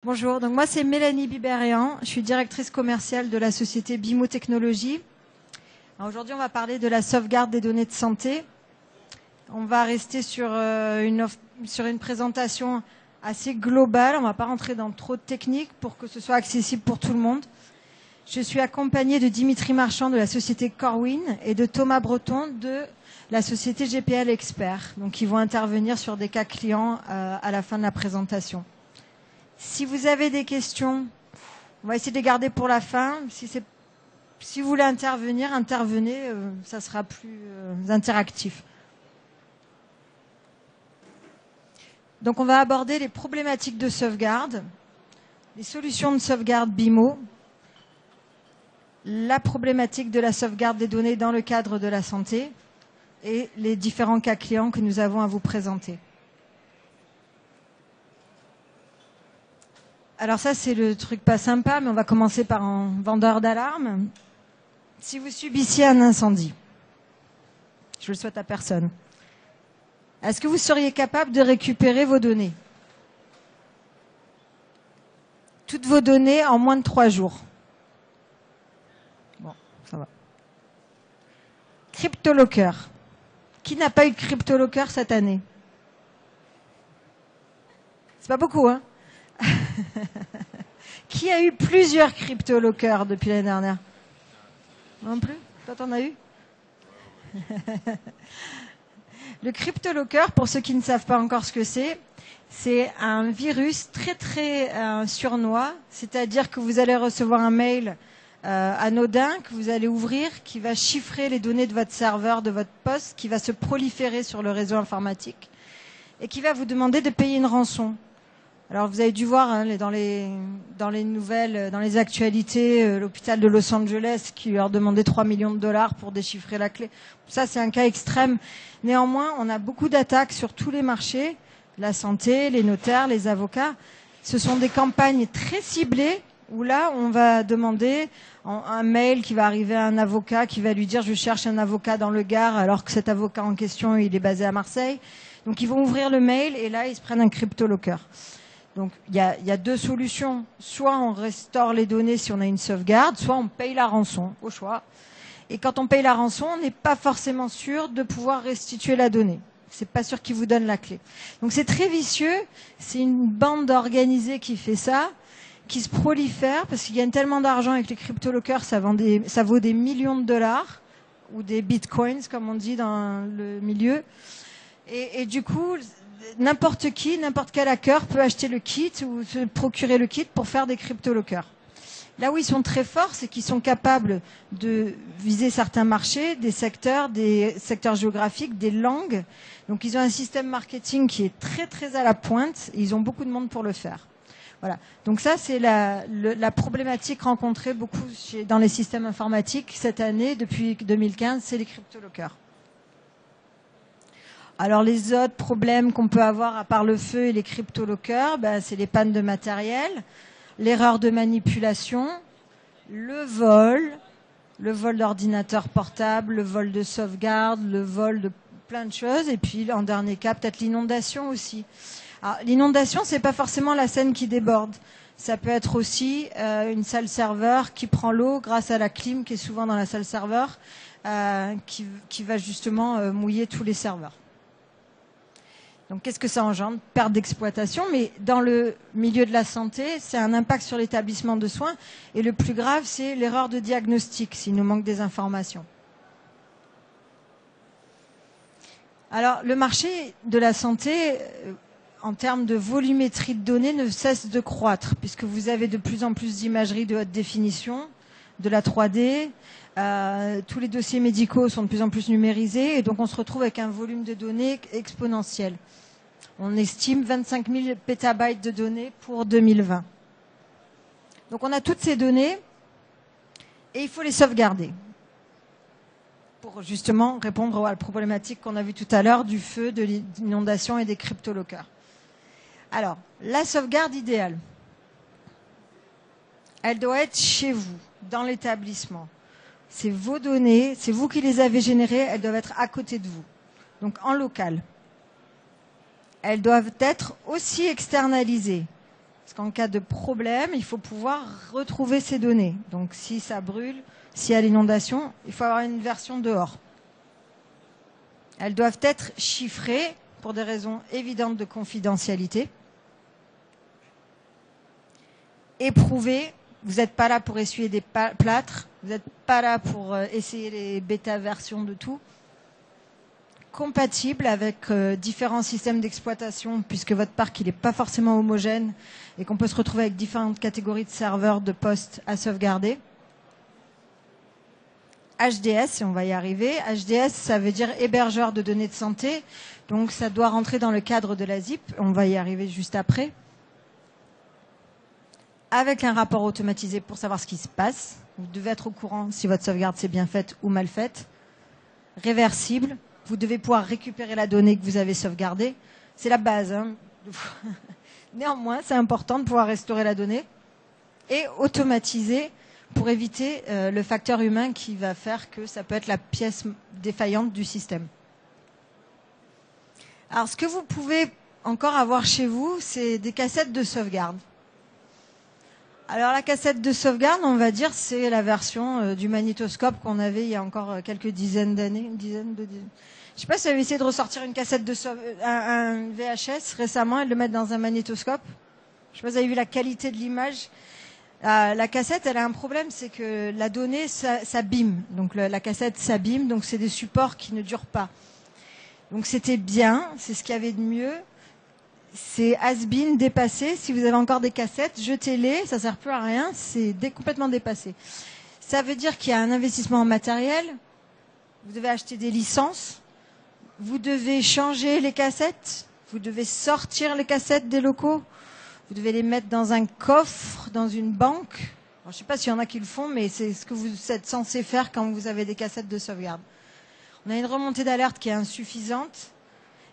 Bonjour, donc moi c'est Mélanie Biberian, je suis directrice commerciale de la société BIMO Technologies. Aujourd'hui on va parler de la sauvegarde des données de santé. On va rester sur une présentation assez globale, on ne va pas rentrer dans trop de techniques pour que ce soit accessible pour tout le monde. Je suis accompagnée de Dimitri Marchand de la société Corwin et de Thomas Breton de la société GPL Expert. Donc ils vont intervenir sur des cas clients à la fin de la présentation. Si vous avez des questions, on va essayer de les garder pour la fin. Si vous voulez intervenir, intervenez, ça sera plus interactif. Donc on va aborder les problématiques de sauvegarde, les solutions de sauvegarde BIMO, la problématique de la sauvegarde des données dans le cadre de la santé et les différents cas clients que nous avons à vous présenter. Alors ça, c'est le truc pas sympa, mais on va commencer par un vendeur d'alarme. Si vous subissiez un incendie, je le souhaite à personne, est-ce que vous seriez capable de récupérer vos données? Toutes vos données en moins de 3 jours. Bon, ça va. CryptoLocker. Qui n'a pas eu de CryptoLocker cette année? C'est pas beaucoup, hein? Qui a eu plusieurs CryptoLockers depuis l'année dernière? Non plus? Toi, t'en as eu? Le CryptoLocker, pour ceux qui ne savent pas encore ce que c'est un virus très très surnois, c'est-à-dire que vous allez recevoir un mail anodin que vous allez ouvrir, qui va chiffrer les données de votre serveur, de votre poste, qui va se proliférer sur le réseau informatique et qui va vous demander de payer une rançon. Alors vous avez dû voir dans les nouvelles, dans les actualités, l'hôpital de Los Angeles qui leur demandait 3 millions de dollars pour déchiffrer la clé. Ça, c'est un cas extrême. Néanmoins, on a beaucoup d'attaques sur tous les marchés, la santé, les notaires, les avocats. Ce sont des campagnes très ciblées où là, on va demander un mail qui va arriver à un avocat qui va lui dire « je cherche un avocat dans le Gard » alors que cet avocat en question, il est basé à Marseille. Donc ils vont ouvrir le mail et là, ils se prennent un CryptoLocker. Donc il y a deux solutions. Soit on restaure les données si on a une sauvegarde, soit on paye la rançon, au choix. Et quand on paye la rançon, on n'est pas forcément sûr de pouvoir restituer la donnée. C'est pas sûr qu'ils vous donnent la clé. Donc c'est très vicieux. C'est une bande organisée qui fait ça, qui se prolifère parce qu'il gagne tellement d'argent avec les CryptoLockers, ça vaut des millions de dollars ou des bitcoins comme on dit dans le milieu. Et du coup, n'importe quel hacker peut acheter le kit ou se procurer le kit pour faire des CryptoLockers. Là où ils sont très forts, c'est qu'ils sont capables de viser certains marchés, des secteurs géographiques, des langues. Donc ils ont un système marketing qui est très très à la pointe et ils ont beaucoup de monde pour le faire. Voilà. Donc ça, c'est la problématique rencontrée beaucoup dans les systèmes informatiques cette année, depuis 2015, c'est les CryptoLockers. Alors les autres problèmes qu'on peut avoir à part le feu et les CryptoLockers, c'est les pannes de matériel, l'erreur de manipulation, le vol d'ordinateur portable, le vol de sauvegarde, le vol de plein de choses, et puis en dernier cas peut-être l'inondation aussi. Alors, l'inondation, c'est pas forcément la Seine qui déborde. Ça peut être aussi une salle serveur qui prend l'eau grâce à la clim qui est souvent dans la salle serveur, qui va justement mouiller tous les serveurs. Donc, qu'est-ce que ça engendre? Perte d'exploitation, mais dans le milieu de la santé, c'est un impact sur l'établissement de soins. Et le plus grave, c'est l'erreur de diagnostic, s'il nous manque des informations. Alors, le marché de la santé, en termes de volumétrie de données, ne cesse de croître, puisque vous avez de plus en plus d'imagerie de haute définition, de la 3D. Tous les dossiers médicaux sont de plus en plus numérisés, et donc on se retrouve avec un volume de données exponentiel. On estime 25 000 pétabytes de données pour 2020. Donc on a toutes ces données et il faut les sauvegarder pour justement répondre à la problématique qu'on a vue tout à l'heure du feu, de l'inondation et des CryptoLockers. Alors, la sauvegarde idéale, elle doit être chez vous, dans l'établissement. C'est vos données, c'est vous qui les avez générées, elles doivent être à côté de vous, donc en local. Elles doivent être aussi externalisées. Parce qu'en cas de problème, il faut pouvoir retrouver ces données. Donc si ça brûle, s'il y a l'inondation, il faut avoir une version dehors. Elles doivent être chiffrées pour des raisons évidentes de confidentialité. Éprouvées, vous n'êtes pas là pour essuyer des plâtres, vous n'êtes pas là pour essayer les bêta-versions de tout. Compatible avec différents systèmes d'exploitation, puisque votre parc n'est pas forcément homogène et qu'on peut se retrouver avec différentes catégories de serveurs de postes à sauvegarder. HDS, et on va y arriver. HDS, ça veut dire hébergeur de données de santé, donc ça doit rentrer dans le cadre de la ZIP, on va y arriver juste après. Avec un rapport automatisé pour savoir ce qui se passe. Vous devez être au courant si votre sauvegarde s'est bien faite ou mal faite. Réversible. Vous devez pouvoir récupérer la donnée que vous avez sauvegardée. C'est la base. Hein. Néanmoins, c'est important de pouvoir restaurer la donnée. Et automatisé pour éviter le facteur humain qui va faire que ça peut être la pièce défaillante du système. Alors, ce que vous pouvez encore avoir chez vous, c'est des cassettes de sauvegarde. Alors la cassette de sauvegarde, on va dire, c'est la version du magnétoscope qu'on avait il y a encore quelques dizaines d'années, Je ne sais pas si vous avez essayé de ressortir une cassette de un VHS récemment et de le mettre dans un magnétoscope. Je ne sais pas si vous avez vu la qualité de l'image. La cassette, elle a un problème, c'est que la donnée s'abîme. Donc la cassette s'abîme, donc c'est des supports qui ne durent pas. Donc c'était bien, c'est ce qu'il y avait de mieux. C'est has-been, dépassé. Si vous avez encore des cassettes, jetez-les, ça ne sert plus à rien, c'est complètement dépassé. Ça veut dire qu'il y a un investissement en matériel, vous devez acheter des licences, vous devez changer les cassettes, vous devez sortir les cassettes des locaux, vous devez les mettre dans un coffre, dans une banque. Alors, je ne sais pas s'il y en a qui le font, mais c'est ce que vous êtes censé faire quand vous avez des cassettes de sauvegarde. On a une remontée d'alerte qui est insuffisante.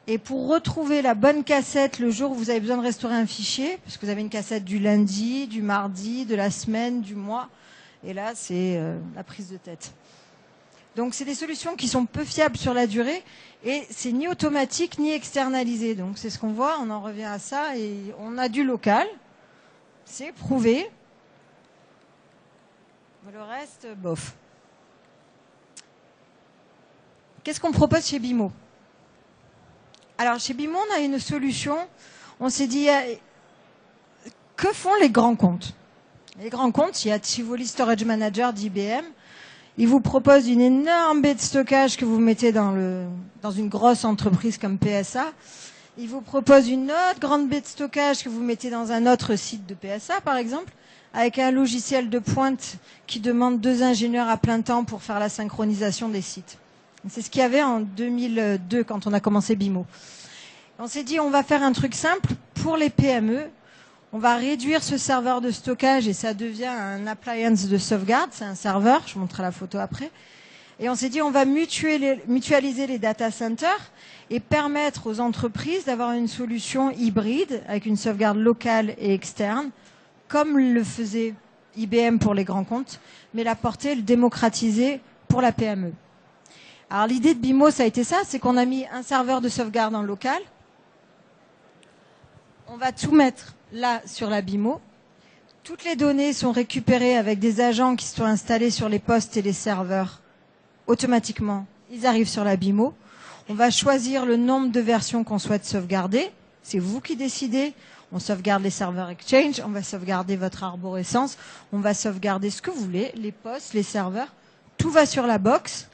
Et pour retrouver la bonne cassette le jour où vous avez besoin de restaurer un fichier, parce que vous avez une cassette du lundi, du mardi, de la semaine, du mois, et là, c'est la prise de tête. Donc, c'est des solutions qui sont peu fiables sur la durée, et c'est ni automatique ni externalisé. Donc, c'est ce qu'on voit, on en revient à ça, et on a du local, c'est prouvé. Le reste, bof. Qu'est-ce qu'on propose chez BIMO ? Alors, chez BIMO, on a une solution. On s'est dit, que font les grands comptes ? Les grands comptes, il y a Tivoli Storage Manager d'IBM. Ils vous proposent une énorme baie de stockage que vous mettez dans une grosse entreprise comme PSA. Ils vous proposent une autre grande baie de stockage que vous mettez dans un autre site de PSA, par exemple, avec un logiciel de pointe qui demande 2 ingénieurs à plein temps pour faire la synchronisation des sites. C'est ce qu'il y avait en 2002 quand on a commencé BIMO. On s'est dit, on va faire un truc simple pour les PME. On va réduire ce serveur de stockage et ça devient un appliance de sauvegarde. C'est un serveur, je vous montrerai la photo après. Et on s'est dit, on va mutualiser les data centers et permettre aux entreprises d'avoir une solution hybride avec une sauvegarde locale et externe, comme le faisait IBM pour les grands comptes, mais l'apporter, le démocratiser pour la PME. Alors l'idée de BIMO, ça a été ça, c'est qu'on a mis un serveur de sauvegarde en local. On va tout mettre là sur la BIMO. Toutes les données sont récupérées avec des agents qui sont installés sur les postes et les serveurs automatiquement. Ils arrivent sur la BIMO. On va choisir le nombre de versions qu'on souhaite sauvegarder. C'est vous qui décidez. On sauvegarde les serveurs Exchange, on va sauvegarder votre arborescence, on va sauvegarder ce que vous voulez, les postes, les serveurs. Tout va sur la box.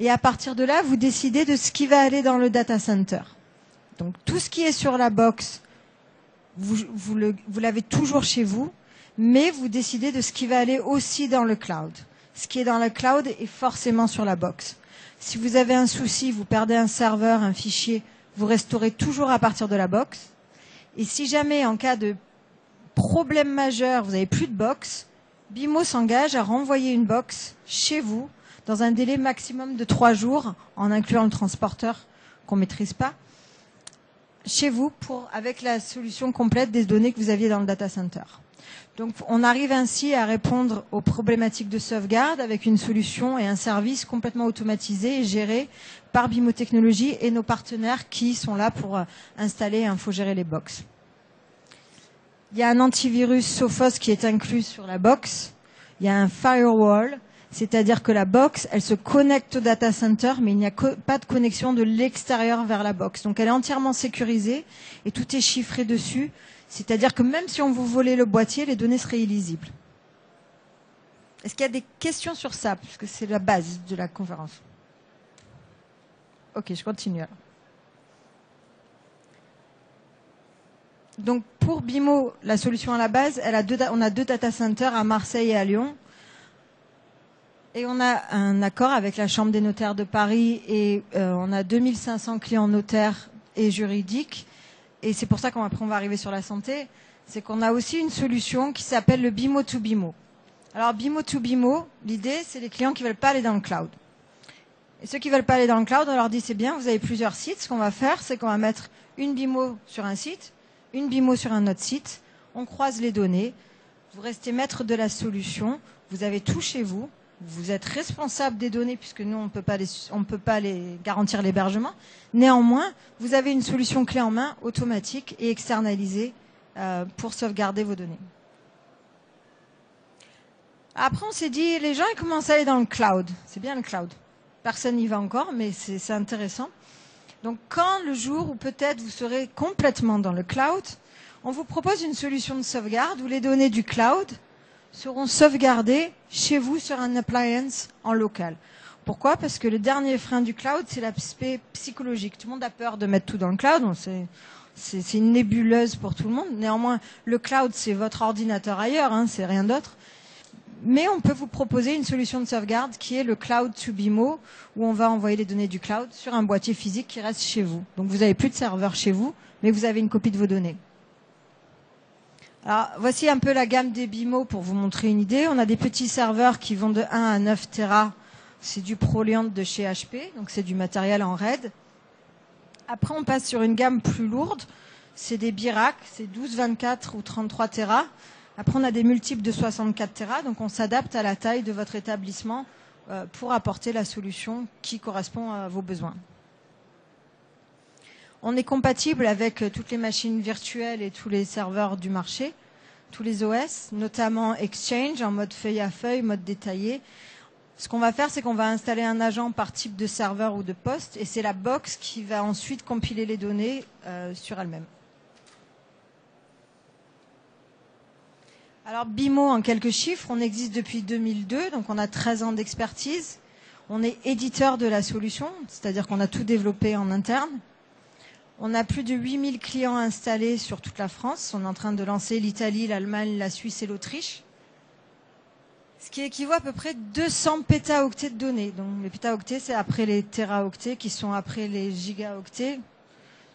Et à partir de là, vous décidez de ce qui va aller dans le data center. Donc tout ce qui est sur la box, vous l'avez toujours chez vous, mais vous décidez de ce qui va aller aussi dans le cloud. Ce qui est dans le cloud est forcément sur la box. Si vous avez un souci, vous perdez un serveur, un fichier, vous restaurez toujours à partir de la box. Et si jamais, en cas de problème majeur, vous n'avez plus de box, BIMO s'engage à renvoyer une box chez vous dans un délai maximum de 3 jours, en incluant le transporteur qu'on ne maîtrise pas, chez vous avec la solution complète des données que vous aviez dans le data center. Donc on arrive ainsi à répondre aux problématiques de sauvegarde avec une solution et un service complètement automatisé et géré par BIMO Technologies et nos partenaires qui sont là pour installer et infogérer les box. Il y a un antivirus Sophos qui est inclus sur la box. Il y a un firewall, c'est-à-dire que la box, elle se connecte au data center, mais il n'y a pas de connexion de l'extérieur vers la box. Donc elle est entièrement sécurisée et tout est chiffré dessus. C'est-à-dire que même si on vous volait le boîtier, les données seraient illisibles. Est-ce qu'il y a des questions sur ça? Parce que c'est la base de la conférence. Ok, je continue alors. Donc pour BIMO, la solution à la base, on a 2 data centers à Marseille et à Lyon. Et on a un accord avec la Chambre des notaires de Paris et on a 2500 clients notaires et juridiques. Et c'est pour ça qu'après on va arriver sur la santé. C'est qu'on a aussi une solution qui s'appelle le BIMO to BIMO. Alors BIMO to BIMO, l'idée c'est les clients qui veulent pas aller dans le cloud. Et ceux qui veulent pas aller dans le cloud, on leur dit c'est bien, vous avez plusieurs sites. Ce qu'on va faire, c'est qu'on va mettre une BIMO sur un site, une BIMO sur un autre site, on croise les données, vous restez maître de la solution, vous avez tout chez vous, vous êtes responsable des données puisque nous on peut pas les garantir l'hébergement. Néanmoins, vous avez une solution clé en main, automatique et externalisée pour sauvegarder vos données. Après on s'est dit, les gens ils commencent à aller dans le cloud, c'est bien le cloud. Personne n'y va encore, mais c'est intéressant. Donc quand le jour où peut-être vous serez complètement dans le cloud, on vous propose une solution de sauvegarde où les données du cloud seront sauvegardées chez vous sur un appliance en local. Pourquoi? Parce que le dernier frein du cloud, c'est l'aspect psychologique. Tout le monde a peur de mettre tout dans le cloud. C'est une nébuleuse pour tout le monde. Néanmoins, le cloud, c'est votre ordinateur ailleurs, hein, c'est rien d'autre. Mais on peut vous proposer une solution de sauvegarde qui est le Cloud to BIMO, où on va envoyer les données du cloud sur un boîtier physique qui reste chez vous. Donc vous n'avez plus de serveur chez vous, mais vous avez une copie de vos données. Alors voici un peu la gamme des BIMO pour vous montrer une idée. On a des petits serveurs qui vont de 1 à 9 Tera. C'est du Proliant de chez HP, donc c'est du matériel en RAID. Après on passe sur une gamme plus lourde. C'est des Birac, c'est 12, 24 ou 33 Tera. Après, on a des multiples de 64 Tera, donc on s'adapte à la taille de votre établissement pour apporter la solution qui correspond à vos besoins. On est compatible avec toutes les machines virtuelles et tous les serveurs du marché, tous les OS, notamment Exchange en mode feuille à feuille, mode détaillé. Ce qu'on va faire, c'est qu'on va installer un agent par type de serveur ou de poste, et c'est la box qui va ensuite compiler les données sur elle-même. Alors BIMO en quelques chiffres, on existe depuis 2002, donc on a 13 ans d'expertise. On est éditeur de la solution, c'est-à-dire qu'on a tout développé en interne. On a plus de 8000 clients installés sur toute la France. On est en train de lancer l'Italie, l'Allemagne, la Suisse et l'Autriche. Ce qui équivaut à peu près 200 pétaoctets de données. Donc les pétaoctets, c'est après les téraoctets qui sont après les gigaoctets.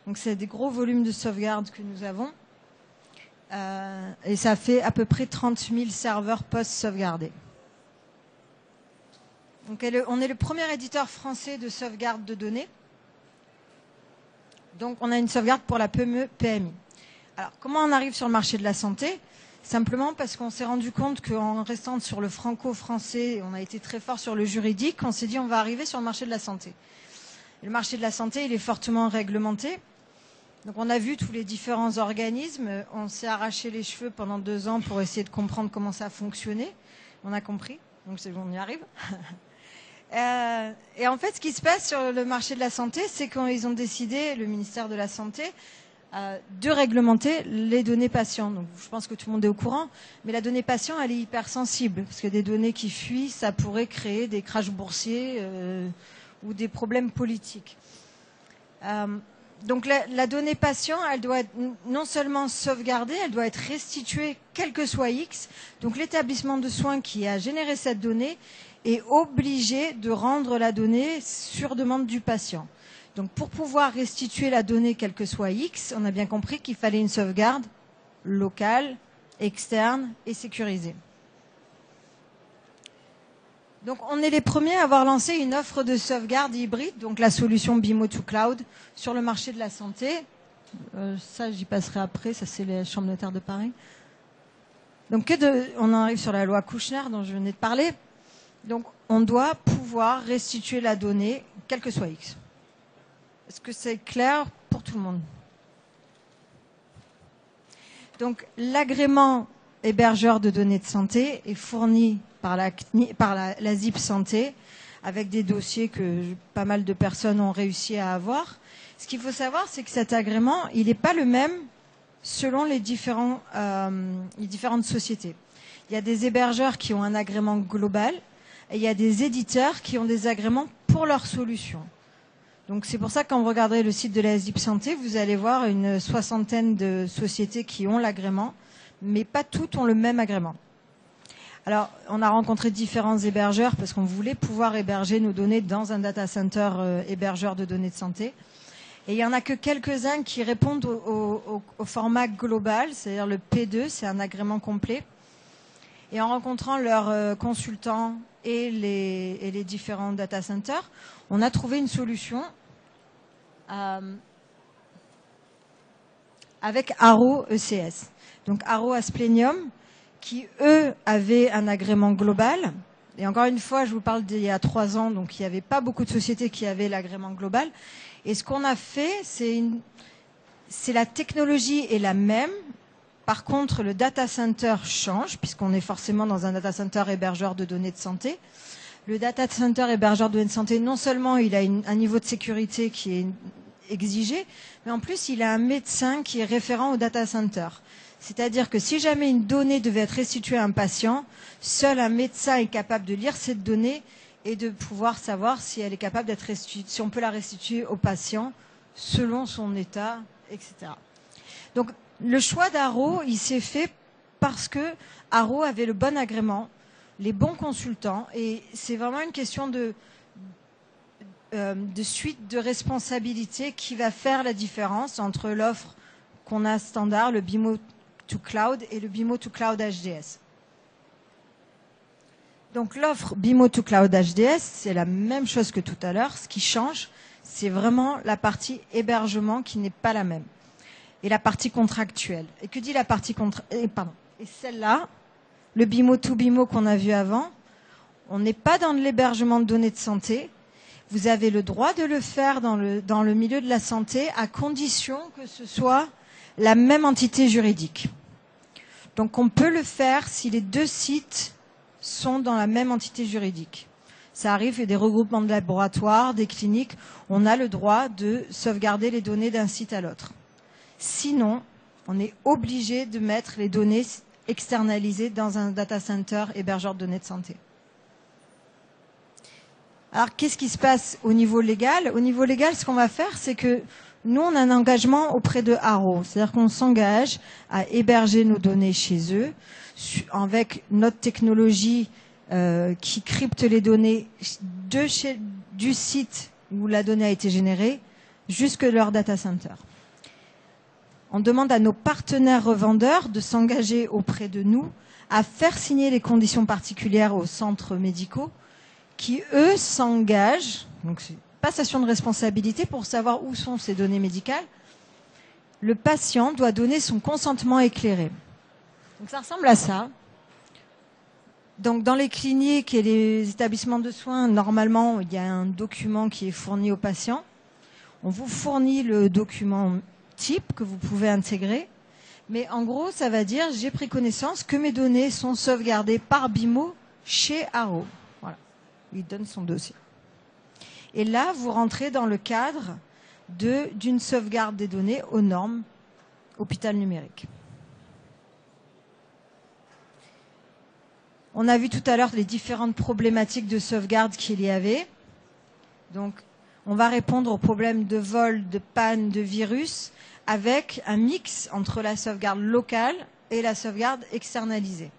Donc c'est des gros volumes de sauvegarde que nous avons. Et ça fait à peu près 30 000 serveurs post-sauvegardés. Donc on est le premier éditeur français de sauvegarde de données. Donc on a une sauvegarde pour la PME-PMI. Alors comment on arrive sur le marché de la santé? Simplement parce qu'on s'est rendu compte qu'en restant sur le franco-français, on a été très fort sur le juridique, on s'est dit on va arriver sur le marché de la santé. Et le marché de la santé, il est fortement réglementé. Donc on a vu tous les différents organismes, on s'est arraché les cheveux pendant 2 ans pour essayer de comprendre comment ça fonctionnait. On a compris, donc c'est bon, on y arrive. Et en fait, ce qui se passe sur le marché de la santé, c'est qu'ils ont décidé, le ministère de la Santé, de réglementer les données patients. Donc je pense que tout le monde est au courant, mais la donnée patient, elle est hyper sensible, parce que des données qui fuient, ça pourrait créer des crashs boursiers ou des problèmes politiques. Donc la donnée patient, elle doit être non seulement sauvegardée, elle doit être restituée quel que soit X. Donc l'établissement de soins qui a généré cette donnée est obligé de rendre la donnée sur demande du patient. Donc pour pouvoir restituer la donnée quel que soit X, on a bien compris qu'il fallait une sauvegarde locale, externe et sécurisée. Donc on est les premiers à avoir lancé une offre de sauvegarde hybride, donc la solution BIMO to Cloud, sur le marché de la santé. Ça, j'y passerai après, ça c'est les chambres notaires de Paris. Donc on en arrive sur la loi Kouchner dont je venais de parler. Donc on doit pouvoir restituer la donnée, quel que soit X. Est-ce que c'est clair pour tout le monde? Donc l'agrément hébergeur de données de santé est fourni par la ZIP Santé avec des dossiers que pas mal de personnes ont réussi à avoir. Ce qu'il faut savoir, c'est que cet agrément, il n'est pas le même selon les différentes sociétés. Il y a des hébergeurs qui ont un agrément global et il y a des éditeurs qui ont des agréments pour leurs solutions. Donc c'est pour ça que quand vous regarderez le site de la ZIP Santé, vous allez voir une soixantaine de sociétés qui ont l'agrément, mais pas toutes ont le même agrément. Alors, on a rencontré différents hébergeurs parce qu'on voulait pouvoir héberger nos données dans un data center hébergeur de données de santé. Et il n'y en a que quelques-uns qui répondent au format global, c'est-à-dire le P2, c'est un agrément complet. Et en rencontrant leurs consultants et les différents data centers, on a trouvé une solution avec Arrow ECS. Donc Arrow Asplenium, qui eux avaient un agrément global. Et encore une fois, je vous parle d'il y a 3 ans, donc il n'y avait pas beaucoup de sociétés qui avaient l'agrément global. Et ce qu'on a fait, c'est la technologie est la même. Par contre, le data center change, puisqu'on est forcément dans un data center hébergeur de données de santé. Le data center hébergeur de données de santé, non seulement il a un niveau de sécurité qui est exigé, mais en plus il a un médecin qui est référent au data center. C'est-à-dire que si jamais une donnée devait être restituée à un patient, seul un médecin est capable de lire cette donnée et de pouvoir savoir si elle est capable d'être restituée, si on peut la restituer au patient selon son état, etc. Donc le choix d'Arrow, il s'est fait parce que Arrow avait le bon agrément, les bons consultants, et c'est vraiment une question de suite de responsabilité qui va faire la différence entre l'offre qu'on a standard, le BIMO to Cloud, et le BIMO to Cloud HDS. Donc l'offre BIMO to Cloud HDS, c'est la même chose que tout à l'heure. Ce qui change, c'est vraiment la partie hébergement qui n'est pas la même. Et la partie contractuelle. Et que dit la partie contractuelle? Et celle-là, le BIMO to BIMO qu'on a vu avant, on n'est pas dans l'hébergement de données de santé. Vous avez le droit de le faire dans le milieu de la santé à condition que ce soit la même entité juridique. Donc on peut le faire si les 2 sites sont dans la même entité juridique. Ça arrive, il y a des regroupements de laboratoires, des cliniques, on a le droit de sauvegarder les données d'un site à l'autre. Sinon, on est obligé de mettre les données externalisées dans un data center hébergeur de données de santé. Alors, qu'est-ce qui se passe au niveau légal? Au niveau légal, ce qu'on va faire, c'est que nous, on a un engagement auprès de Arrow. C'est-à-dire qu'on s'engage à héberger nos données chez eux avec notre technologie qui crypte les données du site où la donnée a été générée jusque leur data center. On demande à nos partenaires revendeurs de s'engager auprès de nous à faire signer les conditions particulières aux centres médicaux qui, eux, s'engagent, donc c'est passation de responsabilité pour savoir où sont ces données médicales. Le patient doit donner son consentement éclairé. Donc ça ressemble à ça. Donc dans les cliniques et les établissements de soins, normalement, il y a un document qui est fourni au patient. On vous fournit le document type que vous pouvez intégrer. Mais en gros, ça va dire j'ai pris connaissance que mes données sont sauvegardées par BIMO chez Arrow. Voilà. Il donne son dossier. Et là, vous rentrez dans le cadre d'une sauvegarde des données aux normes hôpital numérique. On a vu tout à l'heure les différentes problématiques de sauvegarde qu'il y avait. Donc, on va répondre aux problèmes de vol, de panne, de virus, avec un mix entre la sauvegarde locale et la sauvegarde externalisée.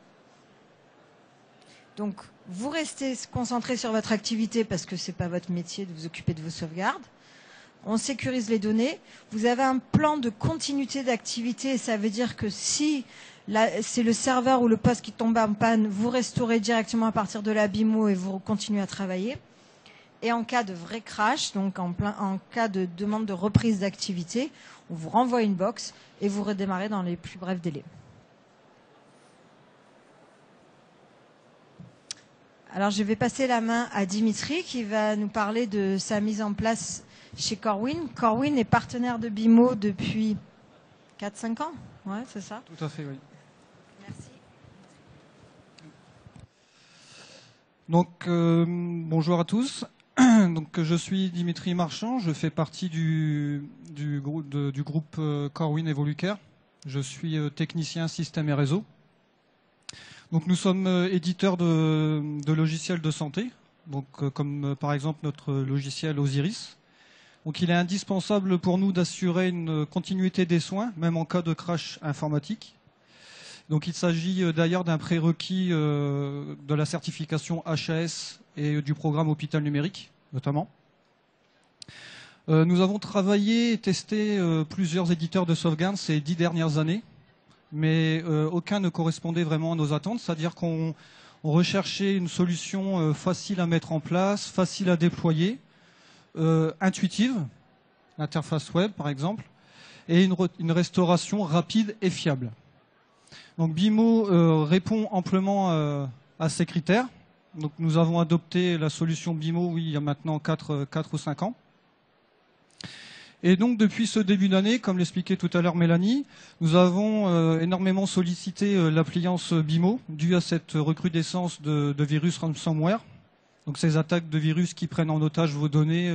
Donc, vous restez concentré sur votre activité parce que ce n'est pas votre métier de vous occuper de vos sauvegardes. On sécurise les données. Vous avez un plan de continuité d'activité et ça veut dire que si c'est le serveur ou le poste qui tombe en panne, vous restaurez directement à partir de la BIMO et vous continuez à travailler. Et en cas de vrai crash, donc en cas de demande de reprise d'activité, on vous renvoie une box et vous redémarrez dans les plus brefs délais. Alors je vais passer la main à Dimitri qui va nous parler de sa mise en place chez Corwin. Corwin est partenaire de BIMO depuis 4-5 ans. Ouais, c'est ça. Tout à fait, oui. Merci. Donc, bonjour à tous. Donc, je suis Dimitri Marchand, je fais partie du groupe Corwin Evolucare. Je suis technicien système et réseau. Donc, nous sommes éditeurs de logiciels de santé, donc, comme par exemple notre logiciel Osiris. Donc, il est indispensable pour nous d'assurer une continuité des soins, même en cas de crash informatique. Donc, il s'agit d'ailleurs d'un prérequis de la certification HAS et du programme Hôpital Numérique, notamment. Nous avons travaillé et testé plusieurs éditeurs de sauvegarde ces 10 dernières années, mais aucun ne correspondait vraiment à nos attentes, c'est-à-dire qu'on recherchait une solution facile à mettre en place, facile à déployer, intuitive, l'interface web par exemple, et une restauration rapide et fiable. Donc BIMO répond amplement à ces critères. Donc nous avons adopté la solution BIMO il y a maintenant 4 ou 5 ans. Et donc depuis ce début d'année, comme l'expliquait tout à l'heure Mélanie, nous avons énormément sollicité l'appliance BIMO due à cette recrudescence de virus ransomware. Donc ces attaques de virus qui prennent en otage vos données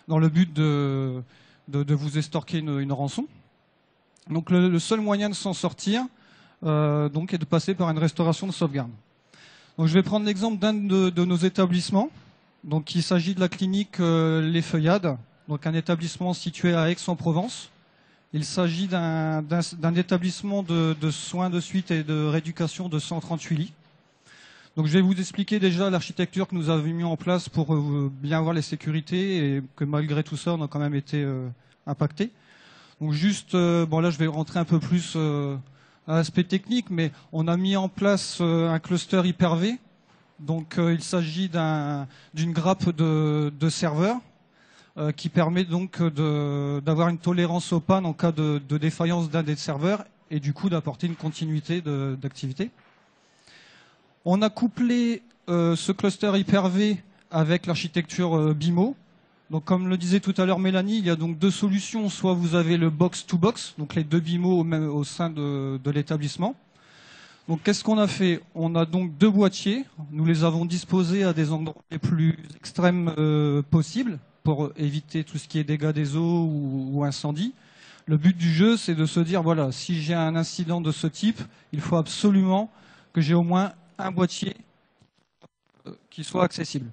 dans le but de vous estorquer une rançon. Donc le seul moyen de s'en sortir donc est de passer par une restauration de sauvegarde. Donc je vais prendre l'exemple d'un de nos établissements. Donc il s'agit de la clinique Les Feuillades, donc un établissement situé à Aix-en-Provence. Il s'agit d'un établissement de soins de suite et de rééducation de 138 lits. Donc je vais vous expliquer déjà l'architecture que nous avons mis en place pour bien voir les sécurités et que malgré tout ça, on a quand même été impacté. Donc juste, bon là je vais rentrer un peu plus à l'aspect technique, mais on a mis en place un cluster Hyper-V. Donc il s'agit d'une grappe de serveurs qui permet donc d'avoir une tolérance aux pannes en cas de défaillance d'un des serveurs et du coup d'apporter une continuité d'activité. On a couplé ce cluster Hyper-V avec l'architecture BIMO. Donc, comme le disait tout à l'heure Mélanie, il y a donc deux solutions. Soit vous avez le box-to-box, donc les deux BIMO au sein de l'établissement. Donc, qu'est-ce qu'on a fait? On a donc deux boîtiers. Nous les avons disposés à des endroits les plus extrêmes possibles pour éviter tout ce qui est dégâts des eaux ou incendie. Le but du jeu, c'est de se dire, voilà, si j'ai un incident de ce type, il faut absolument que j'ai au moins un boîtier qui soit accessible.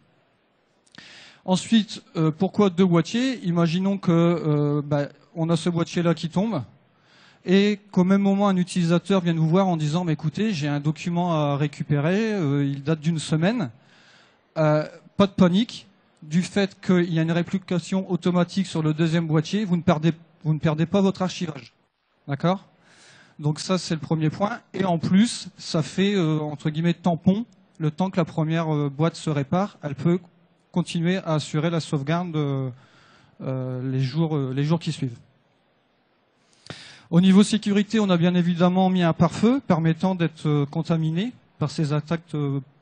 Ensuite, pourquoi deux boîtiers? Imaginons que on a ce boîtier-là qui tombe et qu'au même moment, un utilisateur vient vous voir en disant « Écoutez, j'ai un document à récupérer, il date d'une semaine. » Pas de panique. Du fait qu'il y a une réplication automatique sur le deuxième boîtier, vous ne perdez pas votre archivage. D'accord? Donc ça, c'est le premier point. Et en plus, ça fait, entre guillemets, tampon. Le temps que la première boîte se répare, elle peut continuer à assurer la sauvegarde les jours qui suivent. Au niveau sécurité, on a bien évidemment mis un pare-feu permettant d'être contaminé par ces attaques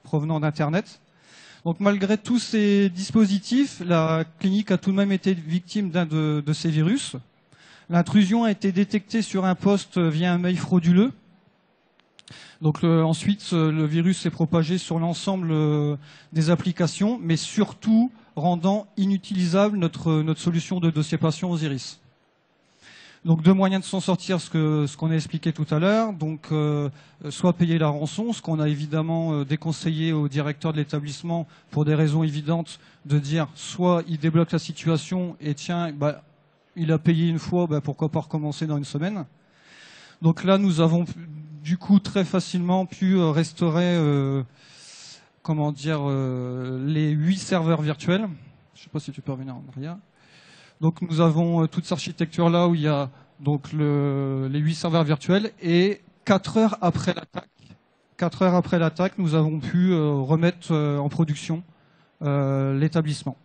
provenant d'Internet. Donc malgré tous ces dispositifs, la clinique a tout de même été victime d'un de ces virus. L'intrusion a été détectée sur un poste via un mail frauduleux. Donc ensuite, le virus s'est propagé sur l'ensemble des applications, mais surtout rendant inutilisable notre solution de dossier patient Osiris. Donc deux moyens de s'en sortir, ce qu'on a expliqué tout à l'heure. Donc soit payer la rançon, ce qu'on a évidemment déconseillé au directeur de l'établissement pour des raisons évidentes, de dire soit il débloque la situation et tiens, il a payé une fois, pourquoi pas recommencer dans une semaine. Donc là, nous avons du coup très facilement pu restaurer les 8 serveurs virtuels. Je ne sais pas si tu peux revenir en arrière. Donc nous avons toute cette architecture-là où il y a donc les 8 serveurs virtuels et 4 heures après l'attaque, nous avons pu remettre en production l'établissement.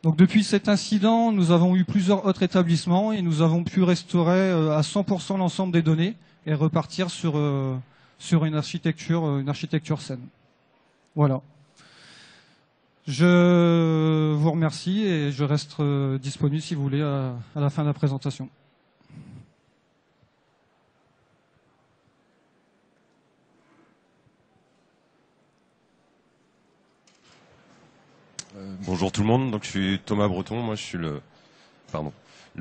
Donc depuis cet incident, nous avons eu plusieurs autres établissements et nous avons pu restaurer à 100% l'ensemble des données et repartir sur une architecture saine. Voilà. Je vous remercie et je reste disponible si vous voulez à la fin de la présentation. Bonjour tout le monde, donc je suis Thomas Breton, moi je suis le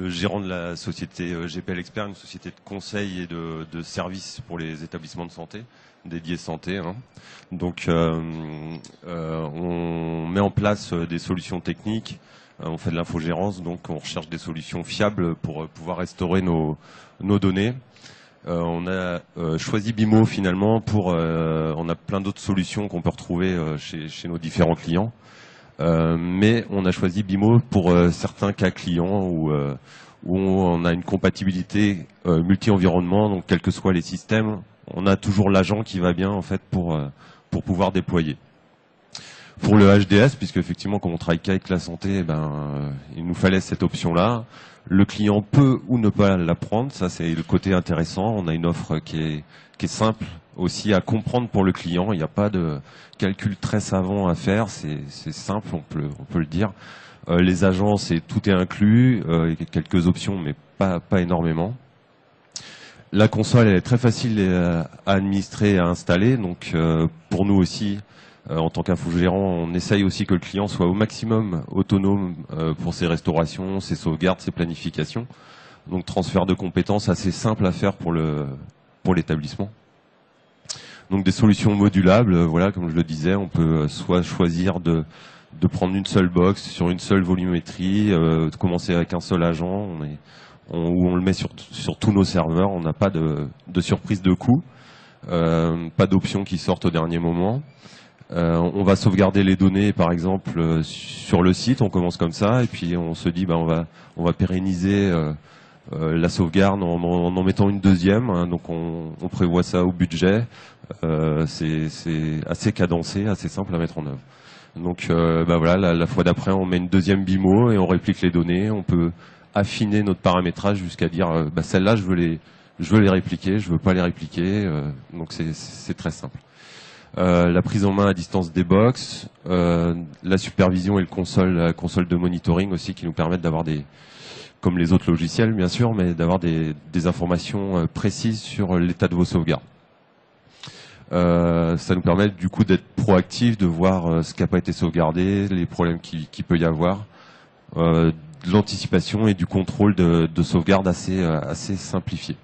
gérant de la société GPL Expert, une société de conseil et de services pour les établissements de santé, dédiés santé. Hein. Donc on met en place des solutions techniques, on fait de l'infogérance, donc on recherche des solutions fiables pour pouvoir restaurer nos données. On a choisi BIMO finalement on a plein d'autres solutions qu'on peut retrouver chez nos différents clients. Mais on a choisi BIMO pour certains cas clients où on a une compatibilité multi-environnement, donc quels que soient les systèmes, on a toujours l'agent qui va bien en fait pour pouvoir déployer. Pour le HDS, puisque effectivement comme on travaille qu'avec la santé, il nous fallait cette option-là. Le client peut ou ne pas la prendre, ça c'est le côté intéressant. On a une offre qui est simple aussi à comprendre pour le client. Il n'y a pas de calcul très savant à faire, c'est simple, on peut le dire. Les agents, tout est inclus, il y a quelques options, mais pas énormément. La console, elle est très facile à administrer et à installer, donc pour nous aussi, en tant qu'infogérant, on essaye aussi que le client soit au maximum autonome pour ses restaurations, ses sauvegardes, ses planifications. Donc transfert de compétences assez simple à faire pour l'établissement. Donc des solutions modulables, voilà, comme je le disais, on peut soit choisir de prendre une seule box sur une seule volumétrie, de commencer avec un seul agent, où on le met sur tous nos serveurs, on n'a pas de surprise de coût, pas d'options qui sortent au dernier moment. On va sauvegarder les données, par exemple, sur le site. On commence comme ça, et puis on se dit, on va pérenniser la sauvegarde en mettant une deuxième. Hein, donc on prévoit ça au budget. C'est assez cadencé, assez simple à mettre en œuvre. Donc voilà, la fois d'après, on met une deuxième BIMO et on réplique les données. On peut affiner notre paramétrage jusqu'à dire, celle-là, je veux les répliquer, je veux pas les répliquer. Donc c'est très simple. La prise en main à distance des box, la supervision et la console de monitoring aussi qui nous permettent d'avoir comme les autres logiciels bien sûr, mais d'avoir des informations précises sur l'état de vos sauvegardes. Ça nous permet du coup d'être proactifs, de voir ce qui n'a pas été sauvegardé, les problèmes qu'il peut y avoir, de l'anticipation et du contrôle de sauvegarde assez simplifié.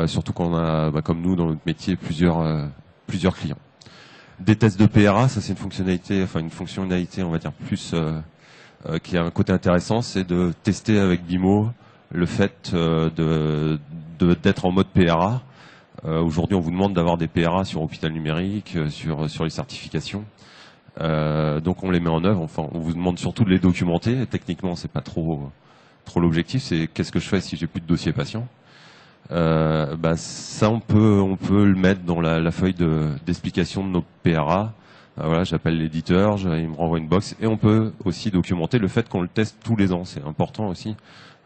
Surtout quand on a, comme nous dans notre métier, plusieurs clients. Des tests de PRA, ça c'est une fonctionnalité, on va dire plus qui a un côté intéressant, c'est de tester avec BIMO le fait d'être en mode PRA. Aujourd'hui, on vous demande d'avoir des PRA sur Hôpital Numérique, sur les certifications. Donc on les met en œuvre. Enfin, on vous demande surtout de les documenter. Techniquement, c'est pas trop l'objectif. C'est qu'est-ce que je fais si j'ai plus de dossier patient. Ça on peut le mettre dans la feuille d'explication de nos PRA. Voilà, j'appelle l'éditeur, il me renvoie une box et on peut aussi documenter le fait qu'on le teste tous les ans. C'est important aussi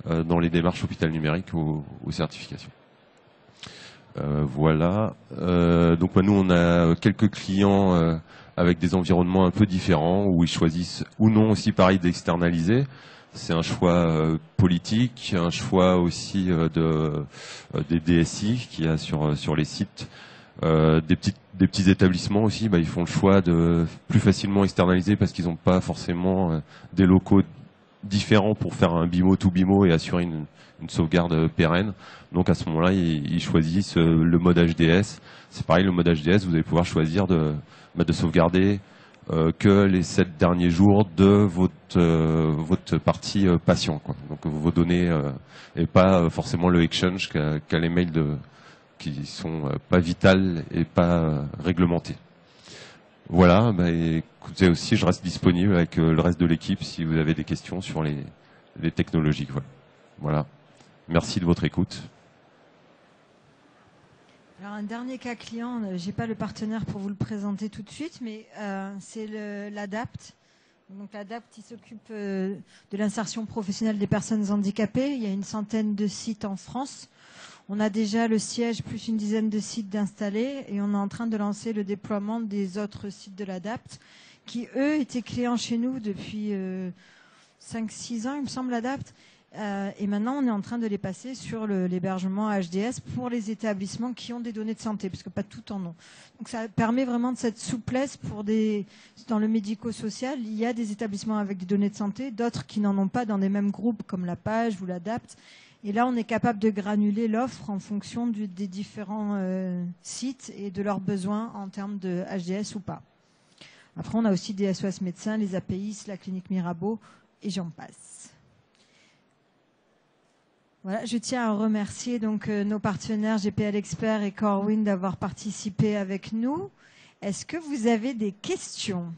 dans les démarches hôpital numérique aux certifications. Voilà. Donc nous on a quelques clients avec des environnements un peu différents où ils choisissent ou non aussi pareil d'externaliser. C'est un choix politique, un choix aussi des DSI qu'il y a sur les sites. Des petits établissements aussi, ils font le choix de plus facilement externaliser parce qu'ils n'ont pas forcément des locaux différents pour faire un BIMO tout BIMO et assurer une sauvegarde pérenne. Donc à ce moment-là, ils choisissent le mode HDS. C'est pareil, le mode HDS, vous allez pouvoir choisir de sauvegarder que les 7 derniers jours de votre partie patient, quoi. Donc vos données et pas forcément le exchange qu'a les mails qui sont pas vitales et pas réglementés. Voilà, écoutez aussi, je reste disponible avec le reste de l'équipe si vous avez des questions sur les technologies. Voilà. Merci de votre écoute. Alors un dernier cas client, j'ai pas le partenaire pour vous le présenter tout de suite, mais c'est l'ADAPT. Donc l'ADAPT, il s'occupe de l'insertion professionnelle des personnes handicapées. Il y a une centaine de sites en France. On a déjà le siège plus une dizaine de sites d'installés et on est en train de lancer le déploiement des autres sites de l'ADAPT qui, eux, étaient clients chez nous depuis 5-6 ans, il me semble, l'ADAPT. Et maintenant, on est en train de les passer sur l'hébergement HDS pour les établissements qui ont des données de santé, parce que pas tout en ont. Donc ça permet vraiment de cette souplesse dans le médico-social. Il y a des établissements avec des données de santé, d'autres qui n'en ont pas dans les mêmes groupes comme la Page ou l'Adapt. Et là, on est capable de granuler l'offre en fonction des différents sites et de leurs besoins en termes de HDS ou pas. Après, on a aussi des SOS médecins, les APIs, la clinique Mirabeau, et j'en passe. Voilà, je tiens à remercier donc nos partenaires GPL Expert et Corwin d'avoir participé avec nous. Est-ce que vous avez des questions ?